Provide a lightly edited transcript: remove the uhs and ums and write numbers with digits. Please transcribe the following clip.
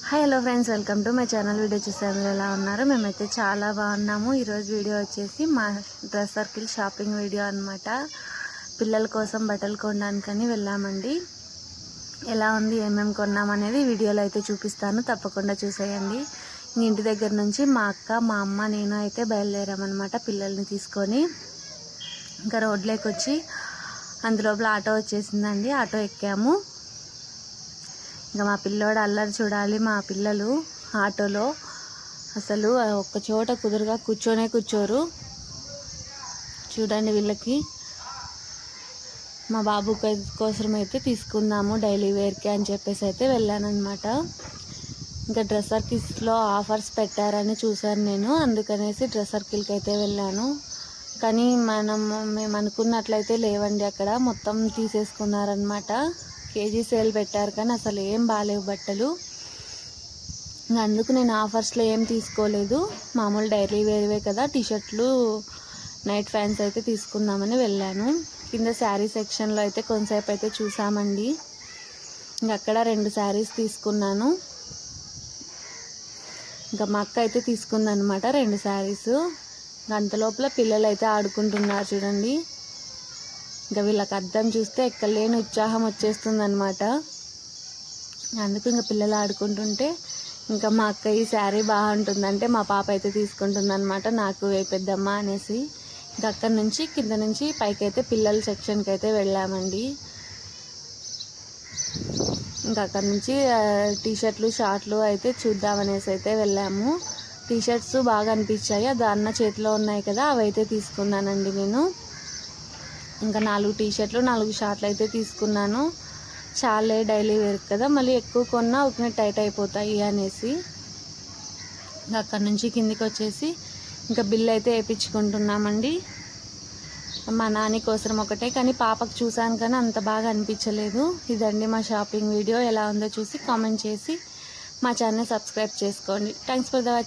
Hi hello friends, welcome to my channel. Video చూసారు ఎలా ఉన్నారు? మేమైతే చాలా బాగున్నాము. ఈరోజు వీడియో వచ్చేసి మా డ్రెస్ సర్కిల్ షాపింగ్ వీడియో అనమాట. పిల్లల కోసం బట్టలు కొనడానికని వెళ్ళామండి. ఎలా ఉంది, ఏమేమి కొన్నామనేది వీడియోలో అయితే చూపిస్తాను, తప్పకుండా చూసేయండి. ఇంటి దగ్గర నుంచి మా అక్క, మా అమ్మ, నేను అయితే బయలుదేరామన్నమాట పిల్లల్ని తీసుకొని. ఇంకా రోడ్లోకి వచ్చి అందులోపల ఆటో వచ్చేసిందండి. ఆటో ఎక్కాము. ఇంకా మా పిల్లోడు అల్లరి చూడాలి. మా పిల్లలు ఆటోలో అసలు ఒక్క చోట కుదురుగా కూర్చోరు. చూడండి, వీళ్ళకి మా బాబు కోసం అయితే తీసుకుందాము డైలీ వేర్కి అని చెప్పేసి అయితే వెళ్ళానమాట. ఇంకా డ్రెస్ సర్కిల్స్లో ఆఫర్స్ పెట్టారని చూశాను నేను, అందుకనేసి డ్రెస్ సర్కిల్కి అయితే వెళ్ళాను. కానీ మేము అనుకున్నట్లయితే లేవండి, అక్కడ మొత్తం తీసేసుకున్నారనమాట. కేజీ సేల్ పెట్టారు కానీ అసలు ఏం బాగాలేవు బట్టలు. అందుకు నేను ఆఫర్స్లో ఏం తీసుకోలేదు. మామూలు డైలీ వేర్వే కదా, టీషర్ట్లు, నైట్ ఫ్యాన్స్ అయితే తీసుకుందామని వెళ్ళాను. కింద శారీ సెక్షన్లో అయితే కొంతసేపు అయితే చూసామండి. ఇంకా అక్కడ 2 శారీస్ తీసుకున్నాను. ఇంకా మా అక్క అయితే తీసుకుందనమాట 2 శారీస్. అంతలోపల పిల్లలు అయితే ఆడుకుంటున్నారు చూడండి. ఇంకా వీళ్ళకి అద్దం చూస్తే ఎక్కలేని ఉత్సాహం వచ్చేస్తుంది అనమాట. అందుకు ఇంకా పిల్లలు ఆడుకుంటుంటే ఇంకా మా అక్క ఈ శారీ బాగుంటుందంటే మా పాప అయితే తీసుకుంటుంది అనమాట, నాకు వేపెద్దమ్మా అనేసి. ఇంకా అక్కడి నుంచి కింద నుంచి పైకి అయితే పిల్లల సెక్షన్కి అయితే వెళ్ళామండి. ఇంకా అక్కడ నుంచి టీషర్ట్లు, షార్ట్లు అయితే చూద్దామనేసి అయితే వెళ్ళాము. టీషర్ట్స్ బాగా అనిపించాయి, అది అన్న చేతిలో ఉన్నాయి కదా, అవి అయితే తీసుకున్నానండి నేను. ఇంకా 4 టీషర్ట్లు, 4 షార్ట్లు అయితే తీసుకున్నాను. చాలే డైలీ వేర్ కదా, మళ్ళీ ఎక్కువ కొన్నా ఒకనే టైట్ అయిపోతాయి అనేసి. ఇంకా అక్కడ నుంచి కిందికి వచ్చేసి ఇంకా బిల్ అయితే వేయించుకుంటున్నామండి. మా నాని కోసం ఒకటే, కానీ పాపకు చూసాను కానీ అంత బాగా అనిపించలేదు. ఇదండి మా షాపింగ్ వీడియో. ఎలా ఉందో చూసి కామెంట్ చేసి మా ఛానల్ సబ్స్క్రైబ్ చేసుకోండి. Thanks for the watching.